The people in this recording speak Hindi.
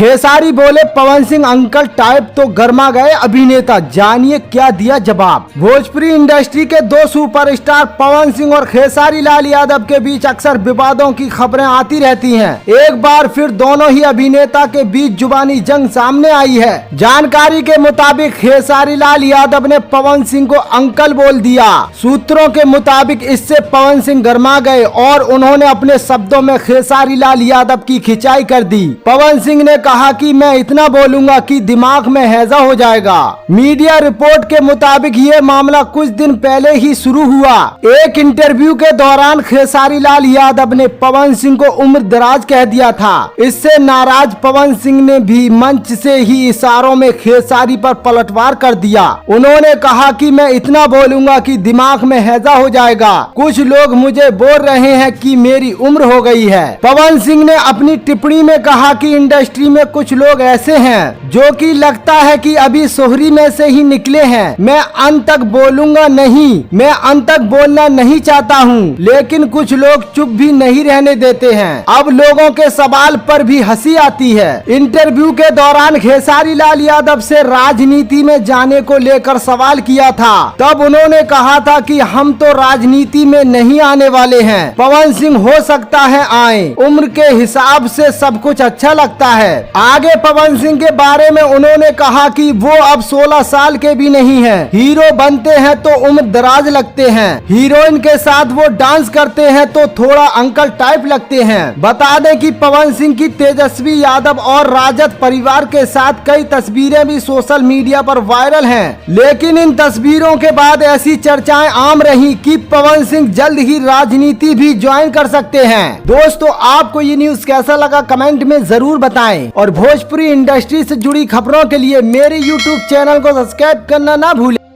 खेसारी बोले पवन सिंह अंकल टाइप तो गर्मा गए अभिनेता, जानिए क्या दिया जवाब। भोजपुरी इंडस्ट्री के दो सुपरस्टार पवन सिंह और खेसारी लाल यादव के बीच अक्सर विवादों की खबरें आती रहती हैं। एक बार फिर दोनों ही अभिनेता के बीच जुबानी जंग सामने आई है। जानकारी के मुताबिक खेसारी लाल यादव ने पवन सिंह को अंकल बोल दिया। सूत्रों के मुताबिक इससे पवन सिंह गर्मा गए और उन्होंने अपने शब्दों में खेसारी लाल यादव की खिंचाई कर दी। पवन सिंह ने कहा कि मैं इतना बोलूंगा कि दिमाग में हैजा हो जाएगा। मीडिया रिपोर्ट के मुताबिक ये मामला कुछ दिन पहले ही शुरू हुआ। एक इंटरव्यू के दौरान खेसारी लाल यादव ने पवन सिंह को उम्र दराज कह दिया था। इससे नाराज पवन सिंह ने भी मंच से ही इशारों में खेसारी पर पलटवार कर दिया। उन्होंने कहा कि मैं इतना बोलूंगा कि दिमाग में हैजा हो जाएगा। कुछ लोग मुझे बोल रहे हैं कि मेरी उम्र हो गई है। पवन सिंह ने अपनी टिप्पणी में कहा कि इंडस्ट्री में कुछ लोग ऐसे हैं जो कि लगता है कि अभी सोहरी में से ही निकले हैं। मैं अंत तक बोलूंगा नहीं, मैं अंत तक बोलना नहीं चाहता हूं, लेकिन कुछ लोग चुप भी नहीं रहने देते हैं। अब लोगों के सवाल पर भी हंसी आती है। इंटरव्यू के दौरान खेसारी लाल यादव से राजनीति में जाने को लेकर सवाल किया था। तब उन्होंने कहा था कि हम तो राजनीति में नहीं आने वाले हैं, पवन सिंह हो सकता है आए, उम्र के हिसाब से सब कुछ अच्छा लगता है। आगे पवन सिंह के बारे में उन्होंने कहा कि वो अब 16 साल के भी नहीं हैं। हीरो बनते हैं तो उम्र दराज लगते हैं, हीरोइन के साथ वो डांस करते हैं तो थोड़ा अंकल टाइप लगते हैं। बता दें कि पवन सिंह की तेजस्वी यादव और राजद परिवार के साथ कई तस्वीरें भी सोशल मीडिया पर वायरल हैं। लेकिन इन तस्वीरों के बाद ऐसी चर्चाएं आम रही कि पवन सिंह जल्द ही राजनीति भी ज्वाइन कर सकते हैं। दोस्तों, आपको ये न्यूज कैसा लगा कमेंट में जरूर बताएं और भोजपुरी इंडस्ट्री से जुड़ी खबरों के लिए मेरे YouTube चैनल को सब्सक्राइब करना ना भूलें।